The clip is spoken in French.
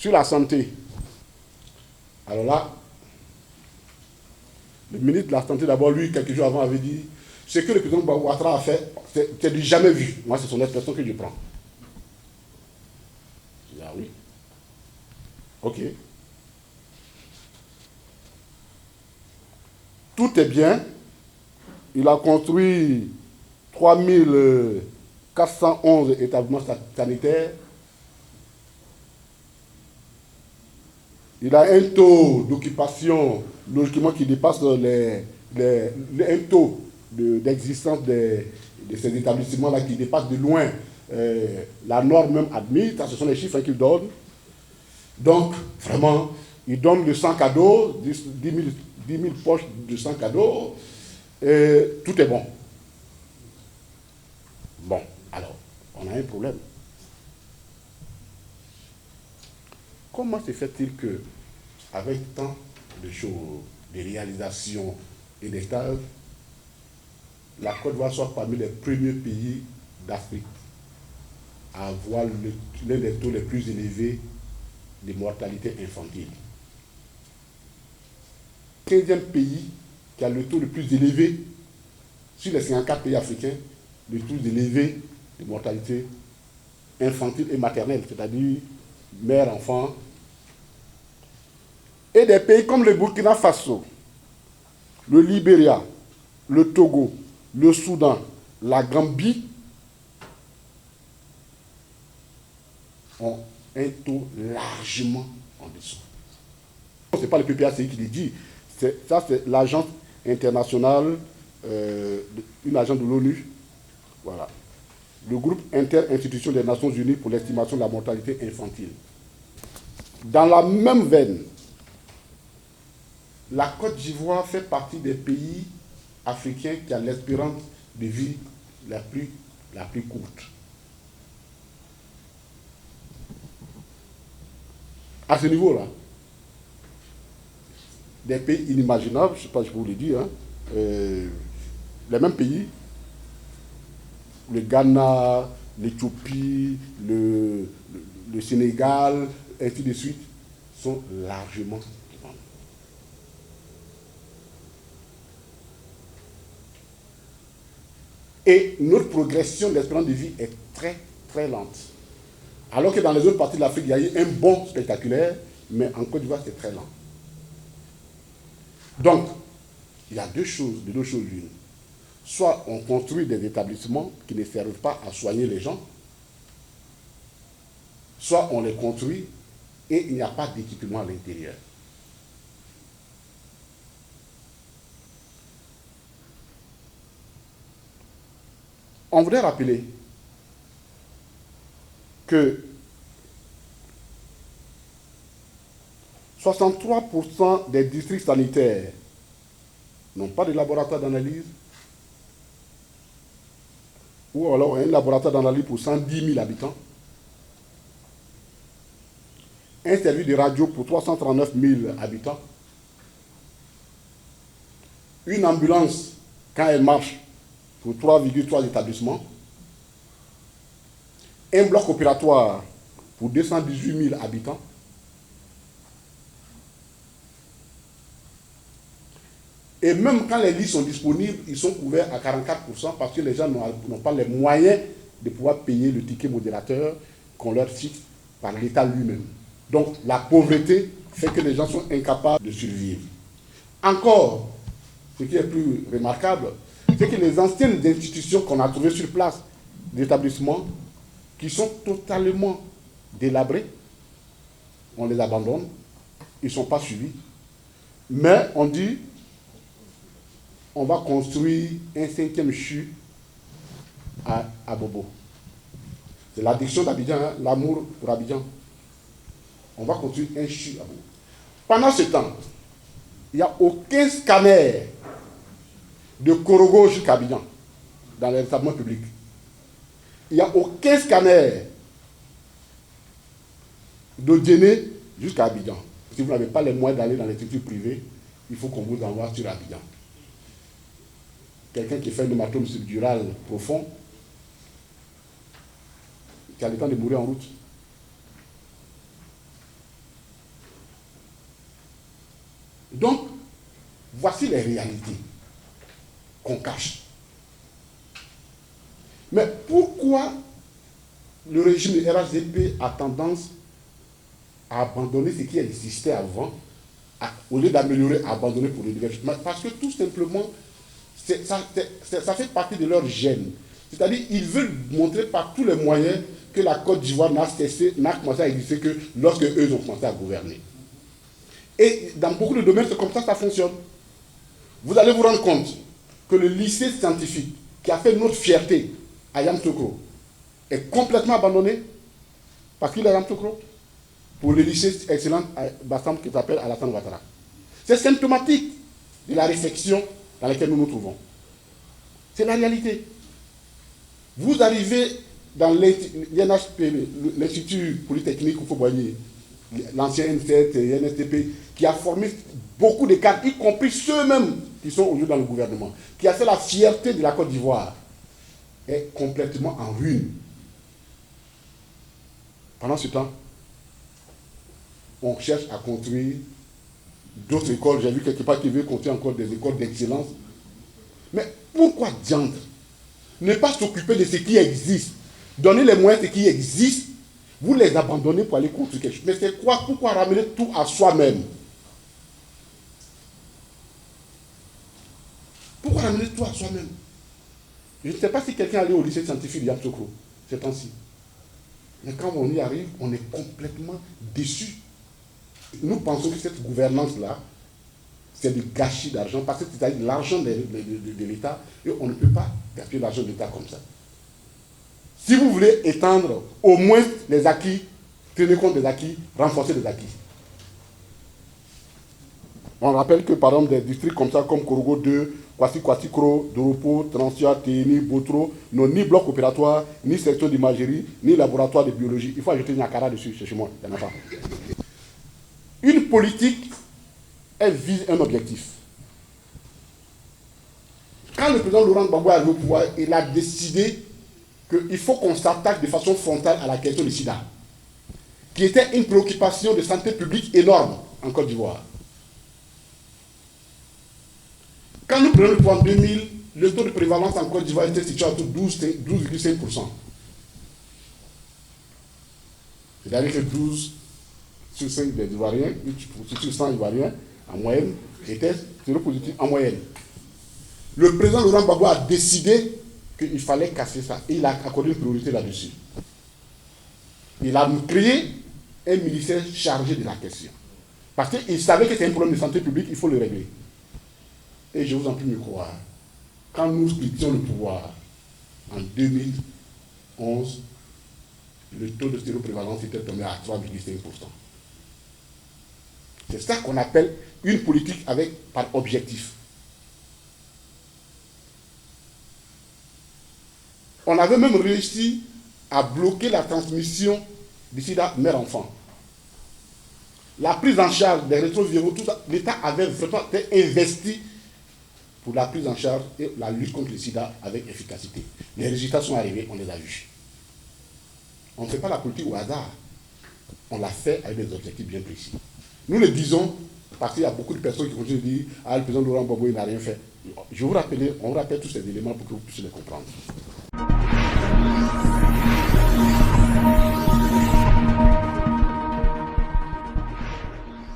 Sur la santé, alors là, le ministre de la Santé, d'abord, lui, quelques jours avant, avait dit ce que le président Ouattara a fait, c'est du jamais vu. Moi, c'est son expression que je prends. Je dis, ah oui. Ok. Tout est bien. Il a construit 3411 établissements sanitaires. Il a un taux d'occupation, logiquement, qui dépasse un taux d'existence de ces établissements-là qui dépasse de loin la norme même admise. Ça, ce sont les chiffres qu'il donne. Donc, vraiment, il donne le 100 cadeaux, 10 000 poches de 100 cadeaux, et tout est bon. Bon, alors, on a un problème. Comment se fait-il que, avec tant de choses, de réalisations et des stages, la Côte d'Ivoire soit parmi les premiers pays d'Afrique à avoir l'un des taux les plus élevés de mortalité infantile? 15e pays qui a le taux le plus élevé sur les 54 pays africains, le plus élevé de mortalité infantile et maternelle, c'est-à-dire mère, enfant. Et des pays comme le Burkina Faso, le Libéria, le Togo, le Soudan, la Gambie ont un taux largement en dessous. Ce n'est pas le PPACI qui le dit, ça c'est l'agence internationale, une agence de l'ONU, voilà, le groupe interinstitution des Nations Unies pour l'estimation de la mortalité infantile. Dans la même veine, la Côte d'Ivoire fait partie des pays africains qui a l'espérance de vie la plus courte. À ce niveau-là, des pays inimaginables, je ne sais pas si je peux vous le dire, hein, les mêmes pays, le Ghana, l'Éthiopie, le Sénégal, ainsi de suite, sont largement devant. Et notre progression de l'espérance de vie est très, très lente. Alors que dans les autres parties de l'Afrique, il y a eu un bond spectaculaire, mais en Côte d'Ivoire, c'est très lent. Donc, il y a deux choses l'une. Soit on construit des établissements qui ne servent pas à soigner les gens, soit on les construit et il n'y a pas d'équipement à l'intérieur. On voudrait rappeler que 63% des districts sanitaires n'ont pas de laboratoire d'analyse, ou alors un laboratoire d'analyse pour 110 000 habitants, un service de radio pour 339 000 habitants, une ambulance, quand elle marche, pour 3,3 établissements, un bloc opératoire pour 218 000 habitants, et même quand les lits sont disponibles, ils sont couverts à 44% parce que les gens n'ont pas les moyens de pouvoir payer le ticket modérateur qu'on leur fixe par l'État lui-même. Donc la pauvreté fait que les gens sont incapables de survivre. Encore, ce qui est plus remarquable, c'est que les anciennes institutions qu'on a trouvées sur place, d'établissements, qui sont totalement délabrés, on les abandonne, ils ne sont pas suivis. Mais on dit, on va construire un 5e CHU à Bobo. C'est l'addiction d'Abidjan, hein, l'amour pour Abidjan. On va construire un CHU à Bobo. Pendant ce temps, il n'y a aucun scanner de Korogo jusqu'à Abidjan dans les établissements publics. Il n'y a aucun scanner de Djéné jusqu'à Abidjan. Si vous n'avez pas les moyens d'aller dans les structures privées, il faut qu'on vous envoie sur Abidjan. Quelqu'un qui fait un hématome subdural profond, qui a le temps de mourir en route. les réalités qu'on cache. Mais pourquoi le régime de RHDP a tendance à abandonner ce qui existait avant, au lieu d'améliorer, à abandonner pour le développement? Parce que tout simplement, ça fait partie de leur gène. C'est-à-dire qu'ils veulent montrer par tous les moyens que la Côte d'Ivoire n'a commencé à exister que lorsque eux ont commencé à gouverner. Et dans beaucoup de domaines, c'est comme ça que ça fonctionne. Vous allez vous rendre compte que le lycée scientifique qui a fait notre fierté à Yamoussoukro est complètement abandonné parce qu'il est à Yamoussoukro pour le lycée excellent à Bassam qui s'appelle Alassane Ouattara. C'est symptomatique de la réflexion dans laquelle nous nous trouvons. C'est la réalité. Vous arrivez dans l'INHP, l'Institut Polytechnique Oufo-Boigny, l'ancien N7 et NSTP, qui a formé beaucoup de cadres, y compris ceux-mêmes qui sont aujourd'hui dans le gouvernement, qui a fait la fierté de la Côte d'Ivoire, est complètement en ruine. Pendant ce temps, on cherche à construire d'autres écoles. J'ai vu quelque part qu'ils veulent construire encore des écoles d'excellence. Mais pourquoi diantre ne pas s'occuper de ce qui existe, donner les moyens de ce qui existe, vous les abandonnez pour aller construire quelque chose? Mais c'est quoi? Pourquoi ramener tout à soi-même? Pourquoi ramener tout à soi-même? Je ne sais pas si quelqu'un est allé au lycée scientifique de Yamoussoukro ces temps-ci. Mais quand on y arrive, on est complètement déçu. Nous pensons que cette gouvernance-là, c'est du gâchis d'argent, parce que c'est l'argent de l'État, et on ne peut pas gaspiller l'argent de l'État comme ça. Si vous voulez étendre au moins les acquis, tenir compte des acquis, renforcer les acquis. On rappelle que par exemple des districts comme ça, comme Korogo 2, Kwasi-Kwasi-Kro, Doropo, Transia, Téni, Botro, n'ont ni bloc opératoire, ni section d'imagerie, ni laboratoire de biologie. Il faut ajouter une akara dessus, c'est chez moi, il n'y en a pas. Une politique, elle vise un objectif. Quand le président Laurent Gbagbo est arrivé au pouvoir, il a décidé qu'il faut qu'on s'attaque de façon frontale à la question du sida, qui était une préoccupation de santé publique énorme en Côte d'Ivoire. Quand nous prenons le point en 2000, le taux de prévalence en Côte d'Ivoire était situé autour de 12,5%. C'est-à-dire que 12 sur 5 des Ivoiriens, sur 100 Ivoiriens, en moyenne, étaient séropositifs en moyenne. Le président Laurent Gbagbo a décidé qu'il fallait casser ça. Et il a accordé une priorité là-dessus. Il a créé un ministère chargé de la question. Parce qu'il savait que c'est un problème de santé publique, il faut le régler. Et je vous en prie de me croire, quand nous quittions le pouvoir en 2011, le taux de séroprévalence était tombé à 3,5%. C'est ça qu'on appelle une politique par objectif. On avait même réussi à bloquer la transmission du sida mère-enfant. La prise en charge des rétroviraux, tout ça, l'État avait vraiment investi pour la prise en charge et la lutte contre le sida avec efficacité. Les résultats sont arrivés, on les a vus. On ne fait pas la politique au hasard. On l'a fait avec des objectifs bien précis. Nous le disons parce qu'il y a beaucoup de personnes qui continuent de dire « Ah, le président Laurent Gbagbo n'a rien fait ». On vous rappelle tous ces éléments pour que vous puissiez les comprendre.